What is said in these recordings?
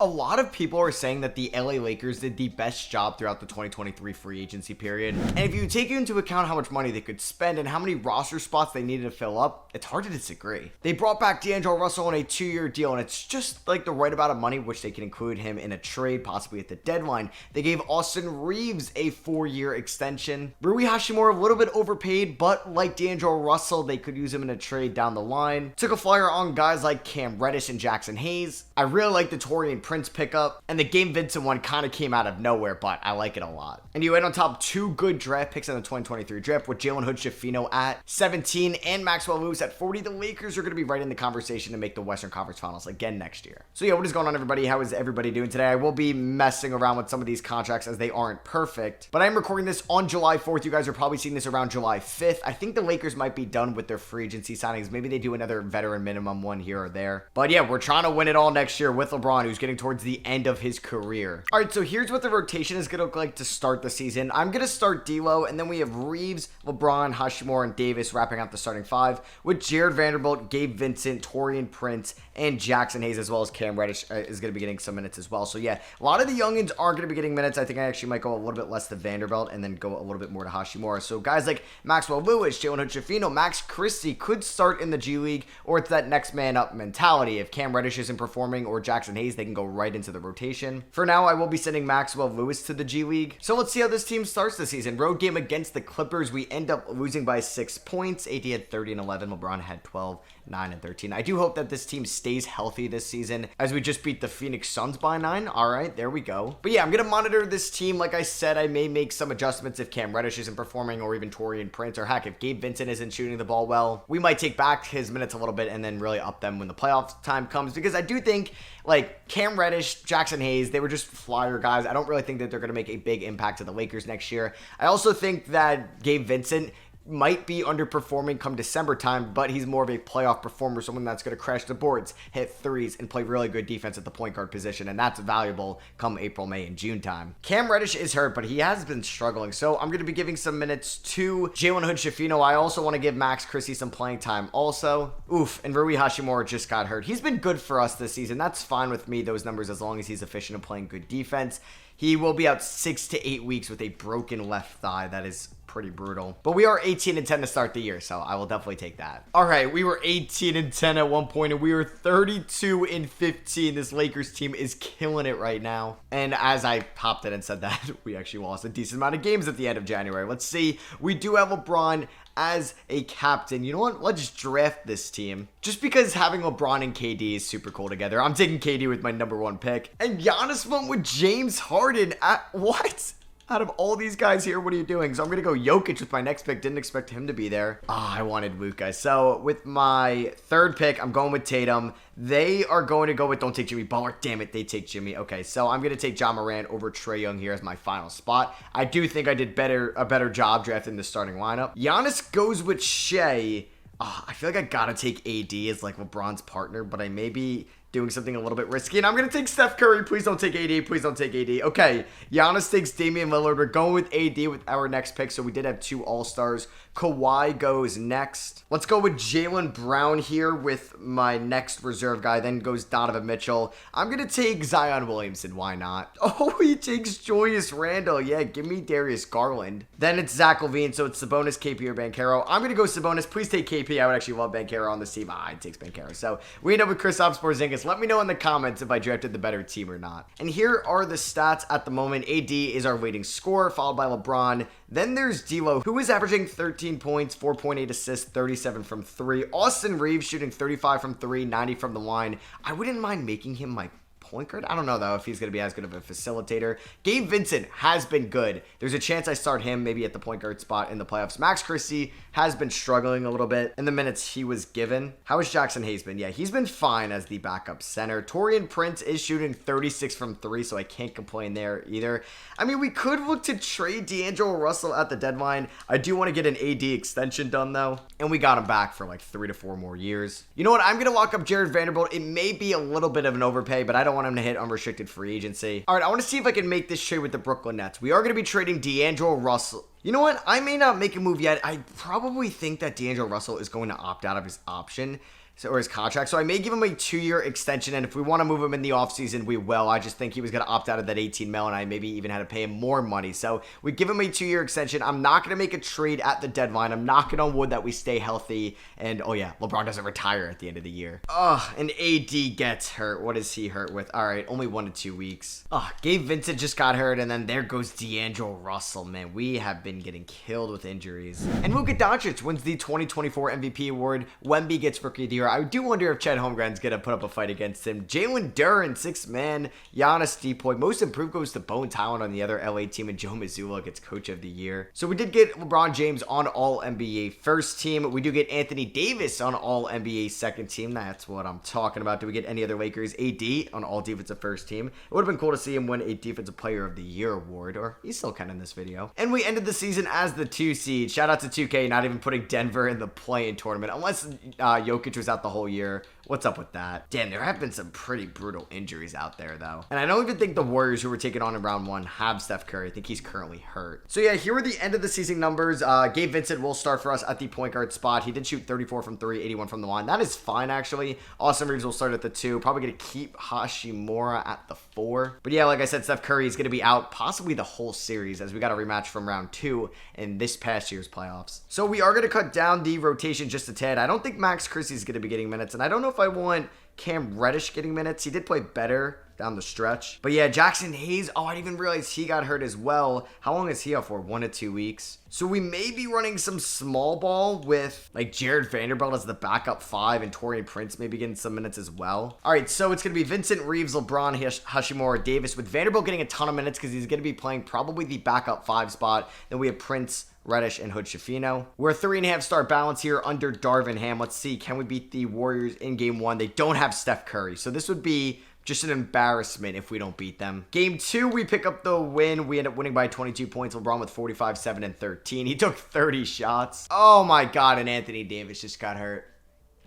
a lot of people are saying that the LA Lakers did the best job throughout the 2023 free agency period. And if you take into account how much money they could spend and how many roster spots they needed to fill up, it's hard to disagree. They brought back D'Angelo Russell on a 2-year deal, and it's just like the right amount of money, which they can include him in a trade, possibly at the deadline. They gave Austin Reeves a 4-year extension. Rui Hachimura a little bit overpaid, but like D'Angelo Russell, they could use him in a trade down the line. Took a flyer on guys like Cam Reddish and Jackson Hayes. I really like the Taurean Prince pickup, and the Gabe Vincent one kind of came out of nowhere, but I like it a lot. And you end on top 2 good draft picks in the 2023 draft with Jalen Hood-Schifino at 17 and Maxwell Lewis at 40. The Lakers are going to be right in the conversation to make the Western Conference Finals again next year. So yeah, what is going on, everybody? How is everybody doing today? I will be messing around with some of these contracts as they aren't perfect, but I'm recording this on July 4th. You guys are probably seeing this around July 5th. I think the Lakers might be done with their free agency signings. Maybe they do another veteran minimum one here or there. But yeah, we're trying to win it all next year with LeBron, who's getting towards the end of his career. All right, so here's what the rotation is going to look like to start the season. I'm going to start D'Lo, and then we have Reeves, LeBron, Hachimura, and Davis wrapping out the starting 5 with Jared Vanderbilt, Gabe Vincent, Taurean Prince, and Jackson Hayes, as well as Cam Reddish is going to be getting some minutes as well. So yeah, a lot of the youngins are going to be getting minutes. I think I actually might go a little bit less to Vanderbilt and then go a little bit more to Hachimura. So guys like Maxwell Lewis, Jalen Hood-Schifino, Max Christie could start in the G League, or it's that next man up mentality. If Cam Reddish isn't performing or Jackson Hayes, they can go right into the rotation. For now, I will be sending Maxwell Lewis to the G League. So let's see how this team starts the season. Road game against the Clippers, we end up losing by 6 points. AD had 30 and 11. LeBron had 12, 9, and 13. I do hope that this team stays healthy this season, as we just beat the Phoenix Suns by 9. All right, there we go. But yeah, I'm going to monitor this team. Like I said, I may make some adjustments if Cam Reddish isn't performing, or even Taurean Prince, or heck, if Gabe Vincent isn't shooting the ball well. We might take back his minutes a little bit and then really up them when the playoff time comes, because I do think like Cam Reddish, Jackson Hayes, they were just flyer guys. I don't really think that they're going to make a big impact to the Lakers next year. I also think that Gabe Vincent might be underperforming come December time, but he's more of a playoff performer, someone that's going to crash the boards, hit threes, and play really good defense at the point guard position, and that's valuable come April, May, and June time. Cam Reddish is hurt, but he has been struggling, so I'm going to be giving some minutes to Jalen Hood-Schifino. I also want to give Max Christie some playing time also. Oof, and Rui Hachimura just got hurt. He's been good for us this season. That's fine with me, those numbers, as long as he's efficient and playing good defense. He will be out 6 to 8 weeks with a broken left thigh. That is pretty brutal. But we are 18 and 10 to start the year, so I will definitely take that. All right, we were 18 and 10 at one point, and we were 32 and 15. This Lakers team is killing it right now. And as I popped in and said that, we actually lost a decent amount of games at the end of January. Let's see. We do have LeBron as a captain. You know what? Let's draft this team. Just because having LeBron and KD is super cool together. I'm taking KD with my number 1 pick. And Giannis went with James Harden at what? Out of all these guys here, what are you doing? So I'm going to go Jokic with my next pick. Didn't expect him to be there. I wanted Luka. So with my 3rd pick, I'm going with Tatum. They are going to go with, don't take Jimmy Butler. Damn it, they take Jimmy. Okay, so I'm going to take John Morant over Trae Young here as my final spot. I do think I did a better job drafting the starting lineup. Giannis goes with Shea. I feel like I got to take AD as like LeBron's partner, but I may be doing something a little bit risky, and I'm going to take Steph Curry. Please don't take AD. Please don't take AD. Okay, Giannis takes Damian Lillard. We're going with AD with our next pick, so we did have 2 All-Stars. Kawhi goes next. Let's go with Jaylen Brown here with my next reserve guy. Then goes Donovan Mitchell. I'm going to take Zion Williamson. Why not? Oh, he takes Julius Randle. Yeah, give me Darius Garland. Then it's Zach LaVine, so it's Sabonis, KP, or Banchero. I'm going to go Sabonis. Please take KP. I would actually love Banchero on this team. It takes Banchero. So we end up with Kristaps Porzingis. Let me know in the comments if I drafted the better team or not. And here are the stats at the moment. AD is our leading scorer, followed by LeBron. Then there's D'Lo, who is averaging 13 points, 4.8 assists, 37 from 3. Austin Reeves shooting 35 from 3, 90 from the line. I wouldn't mind making him my point guard. I don't know, though, if he's going to be as good of a facilitator. Gabe Vincent has been good. There's a chance I start him maybe at the point guard spot in the playoffs. Max Christie has been struggling a little bit in the minutes he was given. How has Jackson Hayes been? Yeah, he's been fine as the backup center. Taurean Prince is shooting 36 from 3, so I can't complain there either. I mean, we could look to trade D'Angelo Russell at the deadline. I do want to get an AD extension done, though, and we got him back for like 3 to 4 more years. You know what? I'm going to lock up Jared Vanderbilt. It may be a little bit of an overpay, but I don't want him to hit unrestricted free agency. All right, I want to see if I can make this trade with the Brooklyn Nets. We are going to be trading D'Angelo Russell. You know what? I may not make a move yet. I probably think that D'Angelo Russell is going to opt out of his option. or his contract. So I may give him a 2-year extension, and if we want to move him in the offseason, we will. I just think he was going to opt out of that 18 mil, and I maybe even had to pay him more money. So we give him a 2-year extension. I'm not going to make a trade at the deadline. I'm knocking on wood that we stay healthy, and oh yeah, LeBron doesn't retire at the end of the year. And AD gets hurt. What is he hurt with? All right, only 1 to 2 weeks. Gabe Vincent just got hurt, and then there goes D'Angelo Russell. Man, we have been getting killed with injuries. And Luka Doncic wins the 2024 MVP award. Wemby gets Rookie of the Year. I do wonder if Chet Holmgren's going to put up a fight against him. Jalen Duren, 6th man. Giannis Depoy. Most improved goes to Bones Hyland on the other LA team, and Joe Mazzulla gets Coach of the Year. So we did get LeBron James on All-NBA first team. We do get Anthony Davis on All-NBA second team. That's what I'm talking about. Do we get any other Lakers? AD on All-Defensive first team. It would have been cool to see him win a Defensive Player of the Year award, or he's still kind of in this video. And we ended the season as the 2 seed. Shout out to 2K not even putting Denver in the play-in tournament, unless Jokic was out the whole year. What's up with that? Damn, there have been some pretty brutal injuries out there, though. And I don't even think the Warriors, who were taken on in round 1, have Steph Curry. I think he's currently hurt. So yeah, here are the end of the season numbers. Gabe Vincent will start for us at the point guard spot. He did shoot 34 from 3, 81 from the line. That is fine, actually. Austin Reeves will start at the 2. Probably going to keep Hashimura at the 4. But yeah, like I said, Steph Curry is going to be out possibly the whole series, as we got a rematch from round 2 in this past year's playoffs. So we are going to cut down the rotation just a tad. I don't think Max Christie is going to be getting minutes, and I don't know if I want Cam Reddish getting minutes. He did play better down the stretch. But yeah, Jackson Hayes, I didn't even realize he got hurt as well. How long is he out for? 1 to 2 weeks. So we may be running some small ball with like Jared Vanderbilt as the backup 5, and Taurean Prince maybe getting some minutes as well. All right, so it's going to be Vincent, Reeves, LeBron, Hashimura, Davis, with Vanderbilt getting a ton of minutes because he's going to be playing probably the backup 5 spot. Then we have Prince, Reddish, and Hood Schifino. We're a 3.5 star balance here under Darvin Ham. Let's see, can we beat the Warriors in game 1? They don't have Steph Curry, so this would be just an embarrassment if we don't beat them. Game 2, we pick up the win. We end up winning by 22 points. LeBron with 45, 7, and 13. He took 30 shots. Oh my God, and Anthony Davis just got hurt.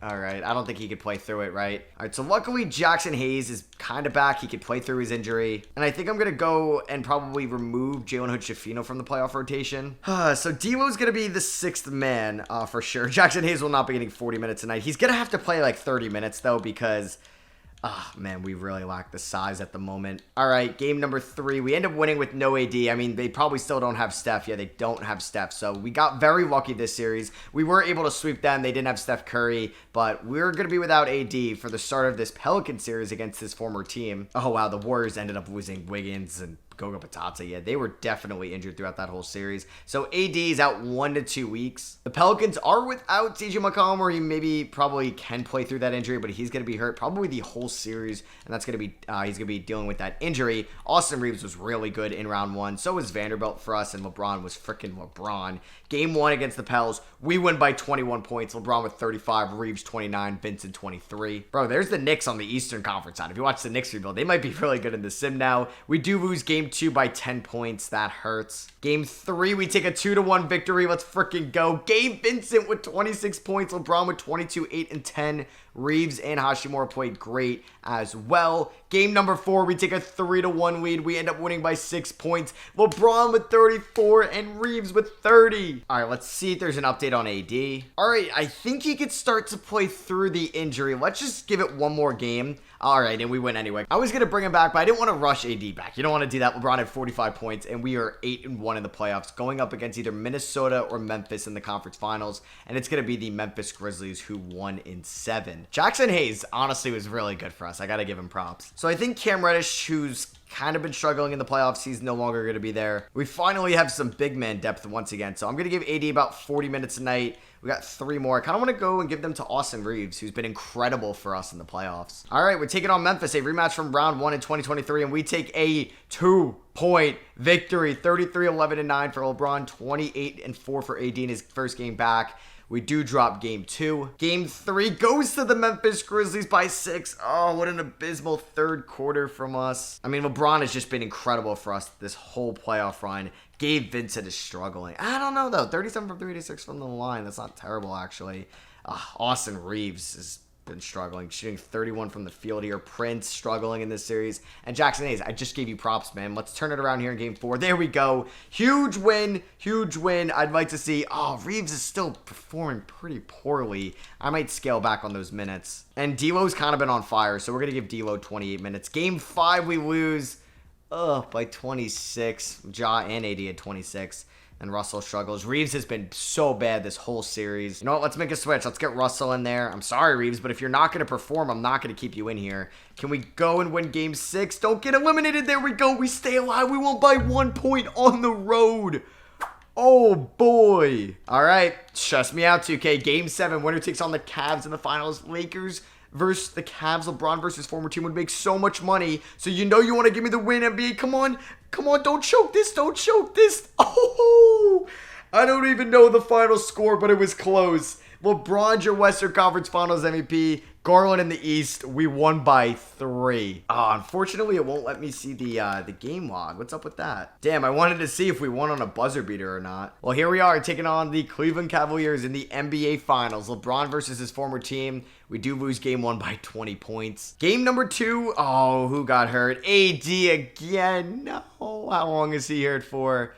All right, I don't think he could play through it, right? All right, so luckily Jackson Hayes is kind of back. He could play through his injury. And I think I'm going to go and probably remove Jalen Hood-Schifino from the playoff rotation. So D'Lo's going to be the 6th man for sure. Jackson Hayes will not be getting 40 minutes tonight. He's going to have to play like 30 minutes, though, because man, we really lack the size at the moment. All right, game number 3. We end up winning with no AD. I mean, they probably still don't have Steph. Yeah, they don't have Steph. So we got very lucky this series. We were able to sweep them. They didn't have Steph Curry, but we're going to be without AD for the start of this Pelican series against his former team. Oh, wow, the Warriors ended up losing Wiggins and Goga Bitadze. Yeah, they were definitely injured throughout that whole series. So AD is out 1 to 2 weeks. The Pelicans are without CJ McCollum, where he maybe probably can play through that injury, but he's going to be hurt probably the whole series, and that's going to be he's going to be dealing with that injury. Austin Reeves was really good in round 1. So was Vanderbilt for us, and LeBron was freaking LeBron. Game 1 against the Pels, we win by 21 points. LeBron with 35, Reeves 29, Vincent 23. Bro, there's the Knicks on the Eastern Conference side. If you watch the Knicks rebuild, they might be really good in the sim now. We do lose game 2 by 10 points. That hurts. Game 3, we take a 2-1 victory. Let's freaking go. Gabe Vincent with 26 points. LeBron with 22, 8, and 10. Reeves and Hashimura played great as well. Game number 4, we take a 3-1 lead. We end up winning by 6 points. LeBron with 34 and Reeves with 30. All right, let's see if there's an update on AD. All right, I think he could start to play through the injury. Let's just give it one more game. All right, and we win anyway. I was going to bring him back, but I didn't want to rush AD back. You don't want to do that. LeBron had 45 points, and we are 8-1 in the playoffs, going up against either Minnesota or Memphis in the conference finals, and it's going to be the Memphis Grizzlies, who won in 7. Jackson Hayes, honestly, was really good for us. I got to give him props. So I think Cam Reddish, who's kind of been struggling in the playoffs, he's no longer going to be there. We finally have some big man depth once again, so I'm going to give AD about 40 minutes a night. We got 3 more. I kind of want to go and give them to Austin Reeves, who's been incredible for us in the playoffs. All right, we're taking on Memphis, a rematch from round 1 in 2023, and we take a 2-point victory. 33-11-9 for LeBron, 28-4 for AD in his first game back. We do drop game 2. Game 3 goes to the Memphis Grizzlies by 6. Oh, what an abysmal third quarter from us. I mean, LeBron has just been incredible for us this whole playoff run. Gabe Vincent is struggling. I don't know, though. 37 from 3 to 6 from the line. That's not terrible, actually. Austin Reeves is been struggling, shooting 31 from the field here. Prince struggling in this series. And Jackson Hayes, I just gave you props, man. Let's turn it around here in game 4. There we go. Huge win. Huge win. I'd like to see... Oh, Reeves is still performing pretty poorly. I might scale back on those minutes. And D'Lo's kind of been on fire, so we're going to give D'Lo 28 minutes. Game 5, we lose by 26. Ja and AD at 26. And Russell struggles. Reeves has been so bad this whole series. You know what? Let's make a switch. Let's get Russell in there. I'm sorry, Reeves, but if you're not going to perform, I'm not going to keep you in here. Can we go and win game 6? Don't get eliminated. There we go. We stay alive. We won by 1 point on the road. Oh, boy. All right. Stress me out, 2K. Game 7. Winner takes on the Cavs in the finals. Lakers versus the Cavs. LeBron versus former team would make so much money. So you know you want to give me the win, NBA. Come on. Come on. Don't choke this. Don't choke this. Oh, I don't even know the final score, but it was close. LeBron's your Western Conference Finals MVP. Garland in the East. We won by 3. Unfortunately, it won't let me see the game log. What's up with that? Damn, I wanted to see if we won on a buzzer beater or not. Well, here we are taking on the Cleveland Cavaliers in the NBA Finals. LeBron versus his former team. We do lose game 1 by 20 points. Game number 2. Oh, who got hurt? AD again. No. How long is he hurt for?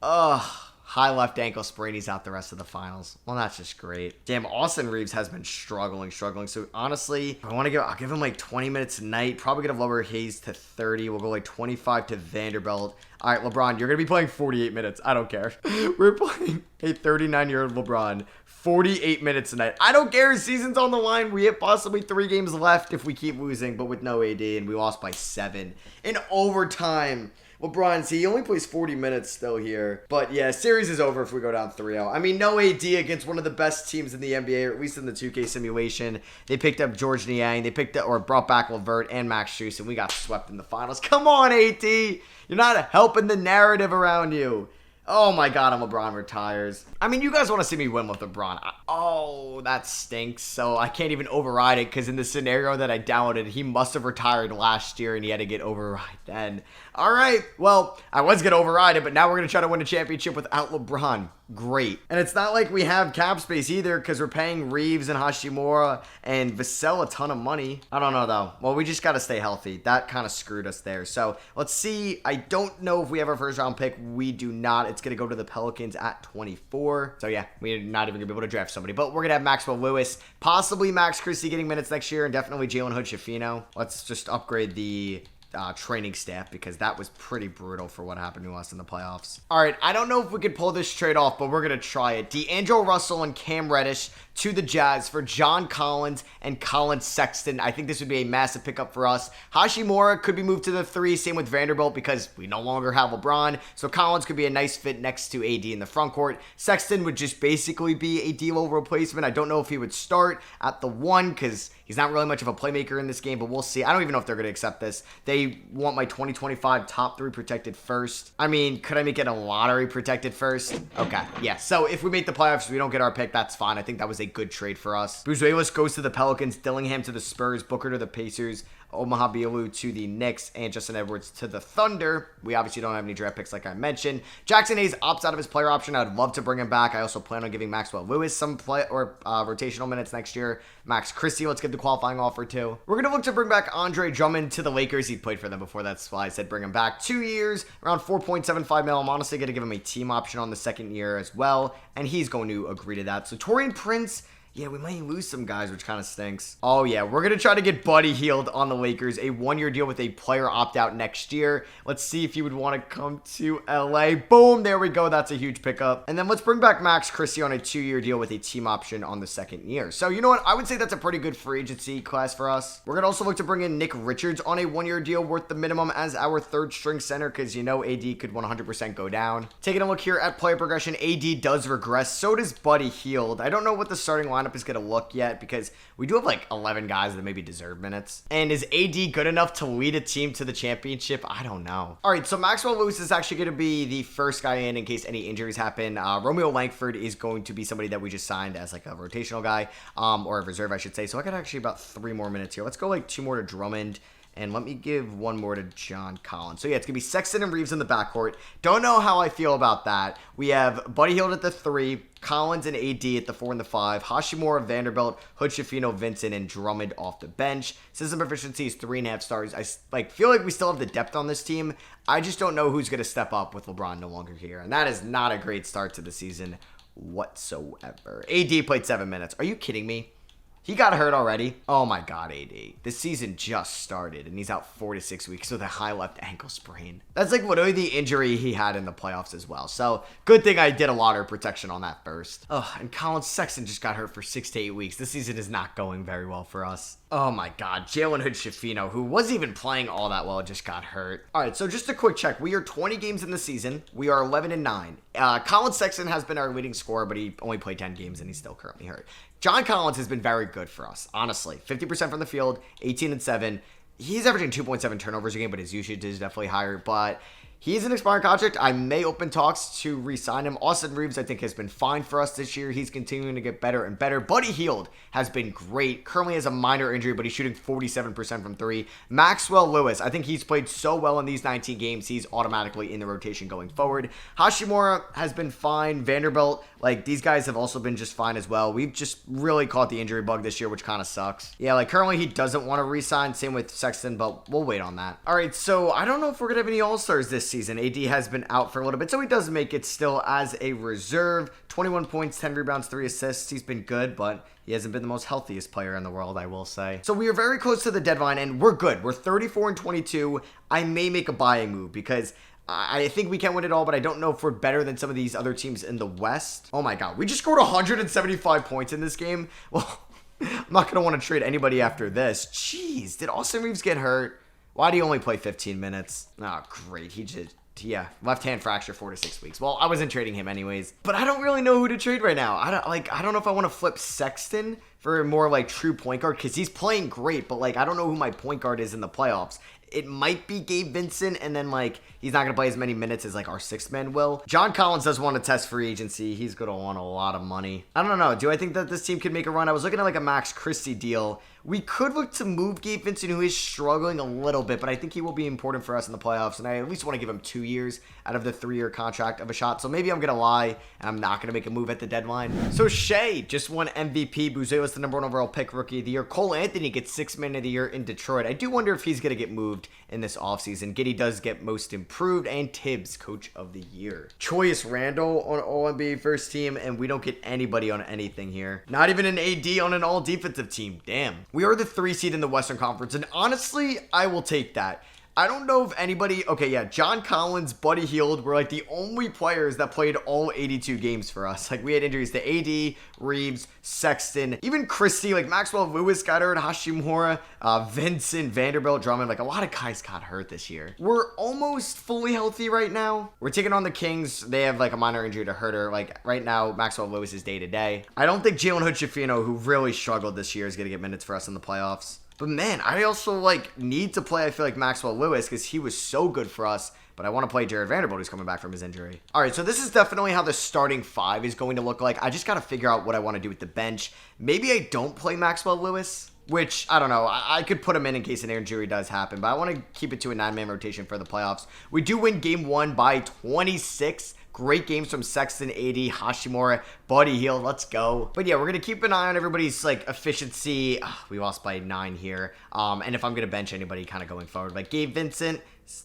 Ugh. High left ankle sprain. He's out the rest of the finals. Well, that's just great. Damn, Austin Reeves has been struggling. So honestly, I'll give him like 20 minutes a night. Probably gonna lower Hayes to 30. We'll go like 25 to Vanderbilt. All right, LeBron, you're gonna be playing 48 minutes. I don't care. We're playing a 39-year-old LeBron 48 minutes a night. I don't care. His season's on the line. We have possibly 3 games left if we keep losing, but with no AD, and we lost by 7 in overtime. LeBron, see, he only plays 40 minutes still here. But yeah, series is over if we go down 3-0. I mean, no AD against one of the best teams in the NBA, or at least in the 2K simulation. They picked up George Niang. They brought back LeVert and Max Strus, and we got swept in the finals. Come on, AD. You're not helping the narrative around you. Oh my God, and LeBron retires. I mean, you guys want to see me win with LeBron. Oh, that stinks. So I can't even override it because in the scenario that I downloaded, he must have retired last year and he had to get override then. All right, well, I was going to override it, but now we're going to try to win a championship without LeBron. Great. And it's not like we have cap space either because we're paying Reeves and Hashimura and Vassell a ton of money. I don't know, though. Well, we just got to stay healthy. That kind of screwed us there. So let's see. I don't know if we have our first round pick. We do not. It's going to go to the Pelicans at 24. So yeah, we're not even going to be able to draft somebody. But we're going to have Maxwell Lewis, possibly Max Christie getting minutes next year, and definitely Jalen Hood-Schifino. Let's just upgrade the training staff because that was pretty brutal for what happened to us in the playoffs. All right, I don't know if we could pull this trade off, but we're going to try it. D'Angelo Russell and Cam Reddish to the Jazz for John Collins and Colin Sexton. I think this would be a massive pickup for us. Hashimura could be moved to the 3, same with Vanderbilt because we no longer have LeBron. So Collins could be a nice fit next to AD in the front court. Sexton would just basically be a D'Lo replacement. I don't know if he would start at the 1 because he's not really much of a playmaker in this game, but we'll see. I don't even know if they're going to accept this. They want my 2025 top 3 protected first. I mean, could I make it a lottery protected first? Okay, yeah. So if we make the playoffs, we don't get our pick, that's fine. I think that was a good trade for us. Buzuelos goes to the Pelicans, Dillingham to the Spurs, Booker to the Pacers, Omaha Bielu to the Knicks, and Justin Edwards to the Thunder. We obviously don't have any draft picks like I mentioned. Jackson Hayes opts out of his player option. I'd love to bring him back. I also plan on giving Maxwell Lewis some rotational minutes next year. Max Christie, let's give the qualifying offer to. We're going to look to bring back Andre Drummond to the Lakers. He played for them before. That's why I said bring him back. 2 years, around $4.75 million. I'm honestly going to give him a team option on the 2nd year as well, and he's going to agree to that. So Taurean Prince, yeah, we might lose some guys, which kind of stinks. Oh, yeah, we're going to try to get Buddy Hield on the Lakers. A 1-year deal with a player opt-out next year. Let's see if he would want to come to LA. Boom, there we go. That's a huge pickup. And then let's bring back Max Christie on a 2-year deal with a team option on the 2nd year. So, you know what? I would say that's a pretty good free agency class for us. We're going to also look to bring in Nick Richards on a 1-year deal worth the minimum as our 3rd-string center because, you know, AD could 100% go down. Taking a look here at player progression, AD does regress. So does Buddy Hield. I don't know what the starting lineup is going to look yet because we do have like 11 guys that maybe deserve minutes. And is AD good enough to lead a team to the championship? I don't know. All right, so Maxwell Lewis is actually going to be the first guy in case any injuries happen. Romeo Langford is going to be somebody that we just signed as like a rotational guy, or a reserve, I should say. So I got actually about 3 more minutes here. Let's go like 2 more to Drummond And let me give one more to John Collins. So yeah, it's going to be Sexton and Reeves in the backcourt. Don't know how I feel about that. We have Buddy Hield at the 3, Collins and AD at the 4 and the 5, Hashimura, Vanderbilt, Hood, Schifino, Vincent, and Drummond off the bench. System proficiency is 3.5 stars. I feel like we still have the depth on this team. I just don't know who's going to step up with LeBron no longer here. And that is not a great start to the season whatsoever. AD played 7 minutes. Are you kidding me? He got hurt already. Oh my God, AD. The season just started, and he's out 4 to 6 weeks with a high left ankle sprain. That's like literally the injury he had in the playoffs as well. So good thing I did a lot of protection on that first. Oh, and Collins Sexton just got hurt for 6 to 8 weeks. This season is not going very well for us. Oh my God, Jalen Hood Schifino, who wasn't even playing all that well, just got hurt. All right, so just a quick check. We are 20 games in the season. We are 11-9. Colin Sexton has been our leading scorer, but he only played 10 games and he's still currently hurt. John Collins has been very good for us, honestly. 50% from the field, 18-7. He's averaging 2.7 turnovers a game, but his usage is definitely higher. But he's an expired contract. I may open talks to re-sign him. Austin Reeves, I think, has been fine for us this year. He's continuing to get better and better. Buddy Hield has been great. Currently has a minor injury, but he's shooting 47% from 3. Maxwell Lewis, I think he's played so well in these 19 games, he's automatically in the rotation going forward. Hashimura has been fine. Vanderbilt, like, these guys have also been just fine as well. We've just really caught the injury bug this year, which kind of sucks. Yeah, like, currently he doesn't want to re-sign. Same with Sexton, but we'll wait on that. All right, so I don't know if we're going to have any All-Stars this season. AD has been out for a little bit, so he does make it still as a reserve. 21 points, 10 rebounds, 3 assists. He's been good, but he hasn't been the most healthiest player in the world, I will say. So we are very close to the deadline, and we're good. We're 34-22. I may make a buying move because I think we can win it all, but I don't know if we're better than some of these other teams in the West. Oh my God, we just scored 175 points in this game. Well, I'm not going to want to trade anybody after this. Jeez, did Austin Reeves get hurt? Why do you only play 15 minutes? Oh, great. Yeah, left-hand fracture 4 to 6 weeks. Well, I wasn't trading him anyways, but I don't really know who to trade right now. I don't know if I want to flip Sexton for a more like true point guard because he's playing great, but like I don't know who my point guard is in the playoffs. It might be Gabe Vincent, and then like he's not going to play as many minutes as like our 6th man will. John Collins does want to test free agency. He's going to want a lot of money. I don't know. Do I think that this team could make a run? I was looking at like a Max Christie deal. We could look to move Gabe Vincent, who is struggling a little bit, but I think he will be important for us in the playoffs, and I at least want to give him 2 years out of the 3-year contract of a shot. So maybe I'm going to lie, and I'm not going to make a move at the deadline. So Shea just won MVP. Bouzer was the #1 overall pick, rookie of the year. Cole Anthony gets 6th man of the year in Detroit. I do wonder if he's going to get moved in this offseason. Giddey does get most improved, and Tibbs, coach of the year. Choice Randall on All-NBA first team, and we don't get anybody on anything here. Not even an AD on an all-defensive team. Damn. We are the 3 seed in the Western Conference, and honestly, I will take that. I don't know if anybody... Okay, yeah, John Collins, Buddy Hield were like the only players that played all 82 games for us. Like, we had injuries to AD, Reeves, Sexton, even Christie, like Maxwell Lewis got hurt, Hashimura, Vincent, Vanderbilt, Drummond. Like, a lot of guys got hurt this year. We're almost fully healthy right now. We're taking on the Kings. They have, like, a minor injury to Herter. Like, right now, Maxwell Lewis is day-to-day. I don't think Jalen Hood Schifino, who really struggled this year, is going to get minutes for us in the playoffs. But man, I also like need to play, I feel like Maxwell Lewis because he was so good for us. But I want to play Jared Vanderbilt who's coming back from his injury. All right, so this is definitely how the starting 5 is going to look like. I just got to figure out what I want to do with the bench. Maybe I don't play Maxwell Lewis, which I don't know. I could put him in case an injury does happen. But I want to keep it to a 9-man rotation for the playoffs. We do win game 1 by 26. Great games from Sexton, AD, Hashimura, Buddy Hield. Let's go. But yeah, we're going to keep an eye on everybody's like efficiency. We lost by 9 here. And if I'm going to bench anybody kind of going forward, like Gabe Vincent.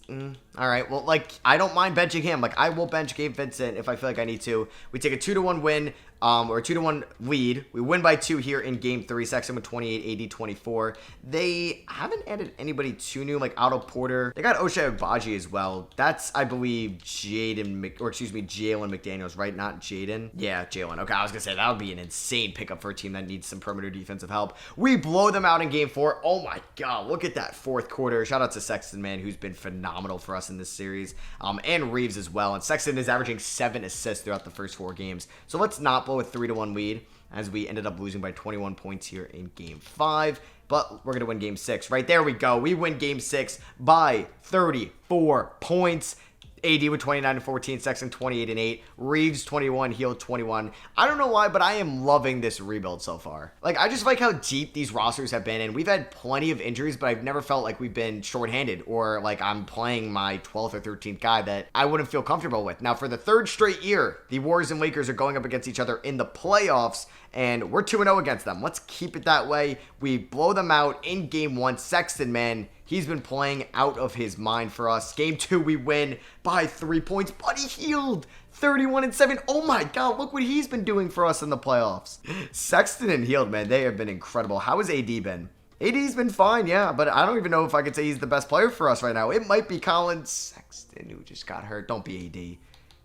All right. Well, like, I don't mind benching him. Like, I will bench Gabe Vincent if I feel like I need to. We take a 2-1 win, or a 2-1 lead. We win by 2 here in game 3. Sexton with 28, AD 24. They haven't added anybody too new, like Otto Porter. They got Ochai Agbaji as well. That's, I believe, Jalen McDaniels, right? Not Jaden. Yeah, Jalen. Okay, I was gonna say that would be an insane pickup for a team that needs some perimeter defensive help. We blow them out in game 4. Oh my God, look at that 4th quarter. Shout out to Sexton, man, who's been phenomenal for us in this series, and Reeves as well. And Sexton is averaging 7 assists throughout the first 4 games. So let's not blow a 3-1 lead as we ended up losing by 21 points here in game 5. But we're going to win game 6. Right there we go. We win game 6 by 34 points. AD with 29 and 14, Sexton 28 and 8, Reeves 21, Hield 21. I don't know why, but I am loving this rebuild so far. Like, I just like how deep these rosters have been, and we've had plenty of injuries, but I've never felt like we've been shorthanded or like I'm playing my 12th or 13th guy that I wouldn't feel comfortable with. Now, for the third straight year, the Warriors and Lakers are going up against each other in the playoffs, and we're 2-0 against them. Let's keep it that way. We blow them out in game 1. Sexton, man, he's been playing out of his mind for us. Game 2, we win by 3 points. Buddy Hield, 31 and 7. Oh my God, look what he's been doing for us in the playoffs. Sexton and Hield, man, they have been incredible. How has AD been? AD's been fine, yeah, but I don't even know if I could say he's the best player for us right now. It might be Colin Sexton, who just got hurt. Don't be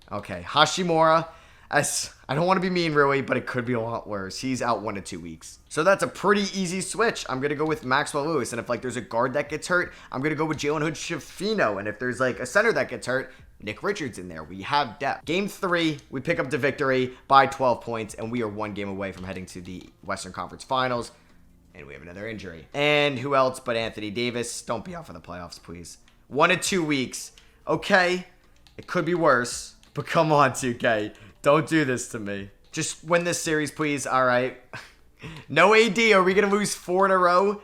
AD. Okay, Hashimura. I don't want to be mean, really, but it could be a lot worse. He's out 1 to 2 weeks. So that's a pretty easy switch. I'm going to go with Maxwell Lewis. And if, like, there's a guard that gets hurt, I'm going to go with Jalen Hood-Schifino. And if there's, like, a center that gets hurt, Nick Richards in there. We have depth. Game 3, we pick up the victory by 12 points, and we are 1 game away from heading to the Western Conference Finals. And we have another injury. And who else but Anthony Davis? Don't be out for the playoffs, please. 1 to 2 weeks. Okay, it could be worse, but come on, 2K. Don't do this to me. Just win this series, please. All right. No AD. Are we going to lose 4 in a row?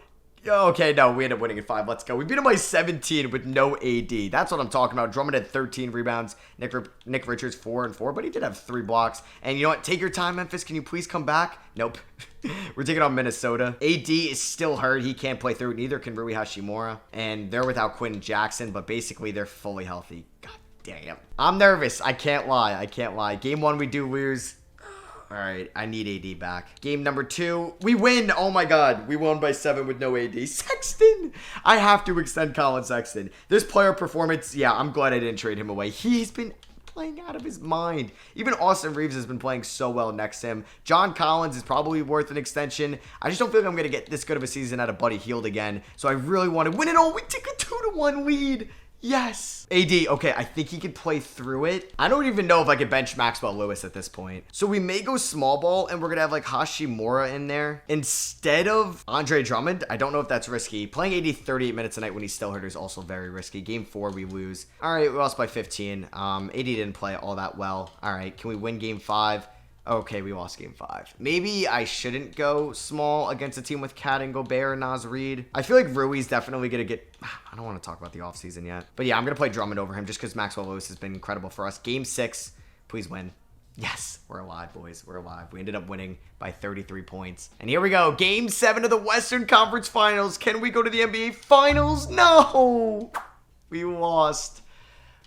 Okay, no. We end up winning in 5. Let's go. We beat him by 17 with no AD. That's what I'm talking about. Drummond had 13 rebounds. Nick Richards, 4 and 4. But he did have 3 blocks. And you know what? Take your time, Memphis. Can you please come back? Nope. We're taking on Minnesota. AD is still hurt. He can't play through. Neither can Rui Hashimura. And they're without Quinn Jackson. But basically, they're fully healthy. God damn. I'm nervous. I can't lie. Game 1, we do lose. All right, I need AD back. Game number 2, we win. Oh my God, we won by 7 with no AD. Sexton. I have to extend Colin Sexton. This player performance, yeah, I'm glad I didn't trade him away. He's been playing out of his mind. Even Austin Reeves has been playing so well next to him. John Collins is probably worth an extension. I just don't feel like I'm going to get this good of a season out of Buddy Hield again. So I really want to win it all. We take a 2-1 lead. Yes. AD, okay, I think he could play through it. I don't even know if I could bench Maxwell Lewis at this point. So we may go small ball, and we're going to have, like, Hashimura in there instead of Andre Drummond. I don't know if that's risky. Playing AD 38 minutes a night when he's still hurt is also very risky. Game 4, we lose. All right, we lost by 15. AD didn't play all that well. All right, can we win Game 5? Okay, we lost Game 5. Maybe I shouldn't go small against a team with Cat and Gobert and Naz Reid. I feel like Rui's definitely going to get... I don't want to talk about the offseason yet. But yeah, I'm going to play Drummond over him just because Maxwell Lewis has been incredible for us. Game 6, please win. Yes, we're alive, boys. We're alive. We ended up winning by 33 points. And here we go. Game 7 of the Western Conference Finals. Can we go to the NBA Finals? No! We lost.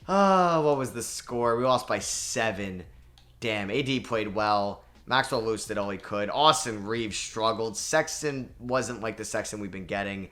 What was the score? We lost by 7. Damn, AD played well. Maxwell Lewis did all he could. Austin Reeves struggled. Sexton wasn't like the Sexton we've been getting.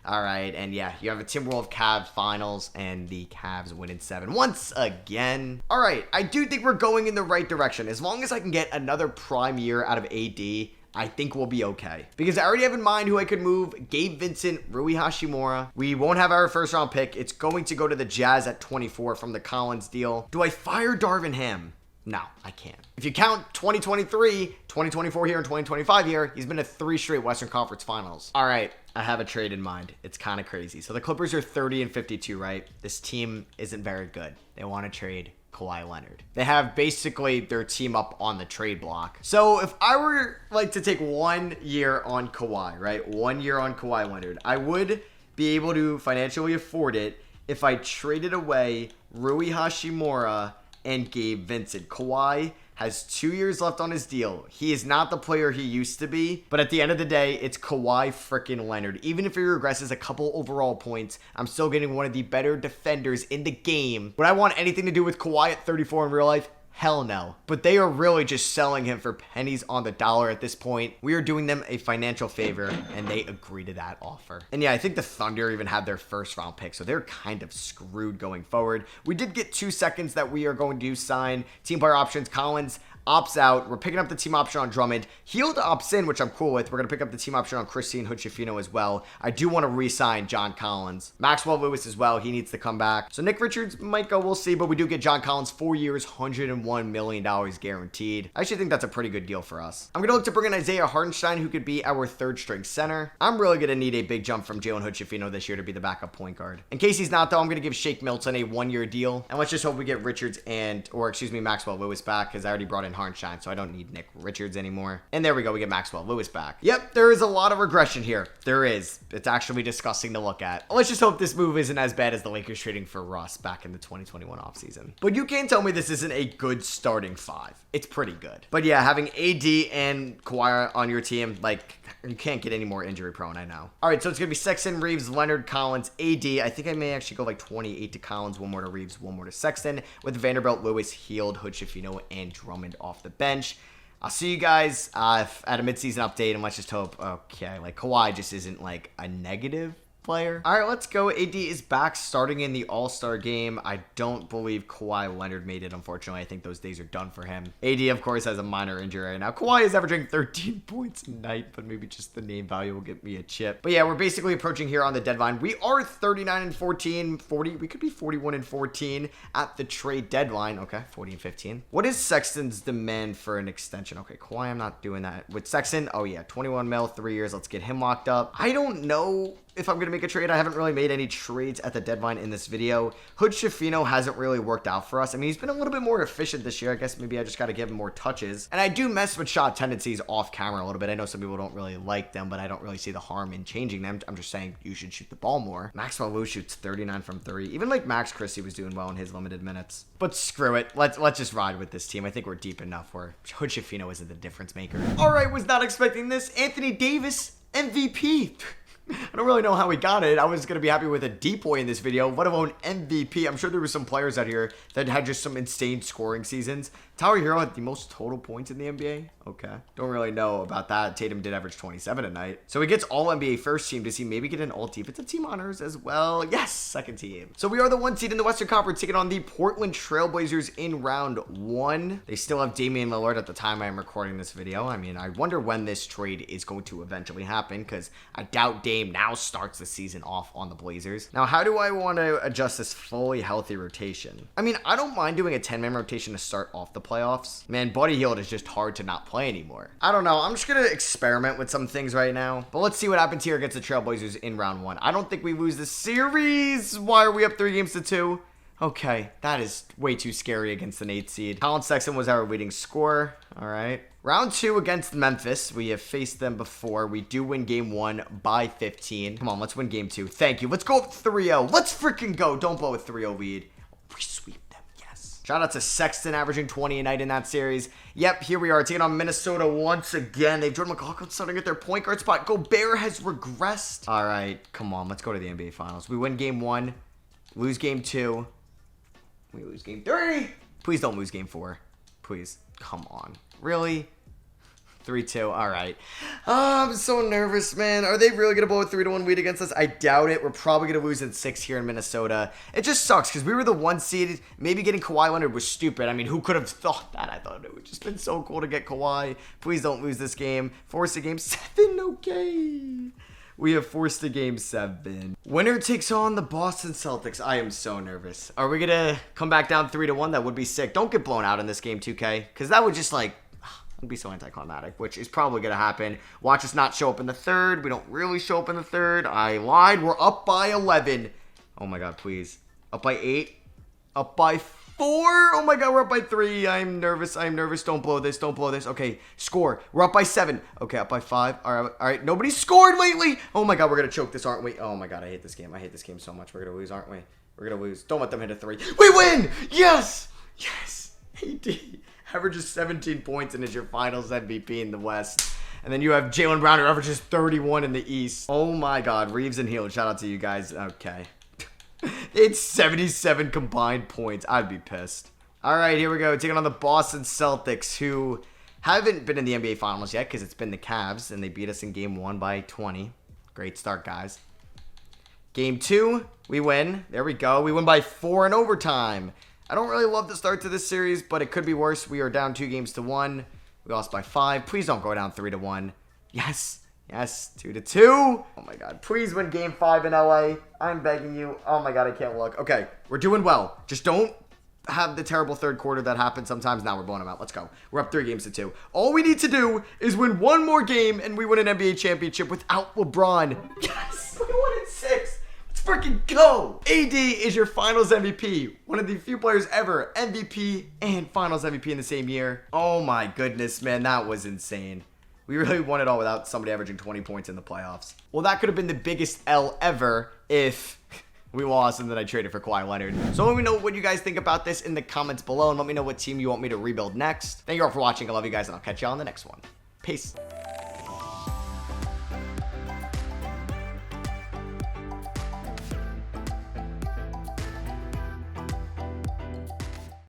All right, and yeah, you have a Timberwolves Cavs finals, and the Cavs win in 7 once again. All right, I do think we're going in the right direction. As long as I can get another prime year out of AD, I think we'll be okay. Because I already have in mind who I could move. Gabe Vincent, Rui Hashimura. We won't have our first round pick. It's going to go to the Jazz at 24 from the Collins deal. Do I fire Darvin Ham? No, I can't. If you count 2023, 2024 here, and 2025 here, he's been to 3 straight Western Conference Finals. All right, I have a trade in mind. It's kind of crazy. So the Clippers are 30 and 52, right? This team isn't very good. They want to trade Kawhi Leonard. They have basically their team up on the trade block. So if I were like to take 1 year on Kawhi, right? 1 year on Kawhi Leonard, I would be able to financially afford it if I traded away Rui Hashimura and Gabe Vincent. Kawhi has 2 years left on his deal. He is not the player he used to be, but at the end of the day, it's Kawhi frickin' Leonard. Even if he regresses a couple overall points, I'm still getting one of the better defenders in the game. Would I want anything to do with Kawhi at 34 in real life? Hell no. But they are really just selling him for pennies on the dollar at this point. We are doing them a financial favor, and they agree to that offer. And yeah, I think the Thunder even had their first round pick, so they're kind of screwed going forward. We did get 2 seconds that we are going to sign. Team player options, Collins. opts out. We're picking up the team option on Drummond. Hield opts in, which I'm cool with. We're going to pick up the team option on Christian Hood-Schifino as well. I do want to re-sign John Collins. Maxwell Lewis as well. He needs to come back. So Nick Richards might go. We'll see. But we do get John Collins 4 years, $101 million guaranteed. I actually think that's a pretty good deal for us. I'm going to look to bring in Isaiah Hartenstein, who could be our third string center. I'm really going to need a big jump from Jalen Hood-Schifino this year to be the backup point guard. In case he's not, though, I'm going to give Shake Milton a 1-year deal. And let's just hope we get Richards Maxwell Lewis back, because I already brought in Hartenstein, so I don't need Nick Richards anymore. And there we go. We get Maxwell Lewis back. Yep, there is a lot of regression here. There is. It's actually disgusting to look at. Let's just hope this move isn't as bad as the Lakers trading for Russ back in the 2021 offseason. But you can't tell me this isn't a good starting five. It's pretty good. But yeah, having AD and Kawhi on your team, like, you can't get any more injury prone, I know. All right, so it's going to be Sexton, Reeves, Leonard, Collins, AD. I think I may actually go like 28 to Collins, 1 more to Reeves, 1 more to Sexton, with Vanderbilt, Lewis, Hield, Hood-Schifino, and Drummond off the bench. I'll see you guys at a midseason update, and let's just hope, okay, like Kawhi just isn't like a negative player. All right, let's go. AD is back starting in the All-Star game. I don't believe Kawhi Leonard made it, unfortunately. I think those days are done for him. AD, of course, has a minor injury right now. Kawhi is averaging 13 points a night, but maybe just the name value will get me a chip. But yeah, we're basically approaching here on the deadline. We are 39-14, 40. We could be 41-14 at the trade deadline. Okay, 40-15. What is Sexton's demand for an extension? Okay, Kawhi, I'm not doing that. With Sexton, oh yeah, 21 mil, 3 years. Let's get him locked up. I don't know if I'm going to make a trade. I haven't really made any trades at the deadline in this video. Hood-Schifino hasn't really worked out for us. I mean, he's been a little bit more efficient this year. I guess maybe I just got to give him more touches. And I do mess with shot tendencies off camera a little bit. I know some people don't really like them, but I don't really see the harm in changing them. I'm just saying you should shoot the ball more. Maxwell Lewis shoots 39 from 3. Even like Max Christie was doing well in his limited minutes. But screw it. Let's just ride with this team. I think we're deep enough where Hood-Schifino isn't the difference maker. All right, was not expecting this. Anthony Davis, MVP. I don't really know how we got it. I was going to be happy with a depoy in this video, let alone MVP. I'm sure there were some players out here that had just some insane scoring seasons. Tyler Hero had the most total points in the NBA. Okay. Don't really know about that. Tatum did average 27 a night. So he gets all NBA first team. Does he maybe get an all defensive team honors as well? Yes, second team. So we are the 1 seed in the Western Conference, taking on the Portland Trailblazers in round 1. They still have Damian Lillard at the time I am recording this video. I mean, I wonder when this trade is going to eventually happen, because I doubt Dame now starts the season off on the Blazers. Now, how do I want to adjust this fully healthy rotation? I mean, I don't mind doing a 10-man rotation to start off the playoffs. Man, Buddy Hield is just hard to not play anymore. I don't know. I'm just going to experiment with some things right now. But let's see what happens here against the Trailblazers in round 1. I don't think we lose the series. Why are we up 3-2? Okay, that is way too scary against an 8 seed. Colin Sexton was our leading scorer. All right. Round 2 against Memphis. We have faced them before. We do win game 1 by 15. Come on, let's win game 2. Thank you. Let's go 3-0. Let's freaking go. Don't blow a 3-0 lead. We sweep them. Yes. Shout out to Sexton averaging 20 a night in that series. Yep, here we are taking on Minnesota once again. They've Jordan McLaughlin starting at their point guard spot. Gobert has regressed. All right, come on. Let's go to the NBA Finals. We win game 1. Lose game 2. We lose game 3. Please don't lose game 4. Please. Come on. Really? 3-2. All right. Oh, I'm so nervous, man. Are they really going to blow a 3-1 lead against us? I doubt it. We're probably going to lose in 6 here in Minnesota. It just sucks because we were the 1 seed. Maybe getting Kawhi Leonard was stupid. I mean, who could have thought that? I thought it would just been so cool to get Kawhi. Please don't lose this game. Force a game 7. Okay. We have forced a game 7. Winner takes on the Boston Celtics. I am so nervous. Are we going to come back down 3-1? That would be sick. Don't get blown out in this game, 2K. Because that would just like... It'd be so anticlimactic, which is probably going to happen. Watch us not show up in the 3rd. We don't really show up in the 3rd. I lied. We're up by 11. Oh my God, please. Up by 8. Up by 4. Oh my God, we're up by 3. I'm nervous. I'm nervous. Don't blow this. Don't blow this. Okay, score. We're up by 7. Okay, up by 5. All right. Nobody's scored lately. Oh my God, we're going to choke this, aren't we? Oh my God, I hate this game. I hate this game so much. We're going to lose, aren't we? We're going to lose. Don't let them hit a 3. We win! Yes! Yes! AD averages 17 points and is your finals MVP in the West. And then you have Jaylen Brown, who averages 31 in the East. Oh my God. Reeves and Hield. Shout out to you guys. Okay. It's 77 combined points. I'd be pissed. All right, here we go. Taking on the Boston Celtics, who haven't been in the NBA Finals yet because it's been the Cavs, and they beat us in game 1 by 20. Great start, guys. Game 2, we win. There we go. We win by 4 in overtime I don't really love the start to this series, but it could be worse. We are down 2-1. We lost by 5. Please don't go down 3-1. Yes. Yes, 2-2. Oh my God. Please win game 5 in LA. I'm begging you. Oh my God, I can't look. Okay, we're doing well. Just don't have the terrible third quarter that happens sometimes. Now we're blowing them out. Let's go. We're up 3-2. All we need to do is win one more game and we win an NBA championship without LeBron. Yes, we won in 6. Let's freaking go. AD is your finals MVP. One of the few players ever MVP and finals MVP in the same year. Oh my goodness, man. That was insane. We really won it all without somebody averaging 20 points in the playoffs. Well, that could have been the biggest L ever if we lost and then I traded for Kawhi Leonard. So let me know what you guys think about this in the comments below and let me know what team you want me to rebuild next. Thank you all for watching. I love you guys and I'll catch you on the next one. Peace.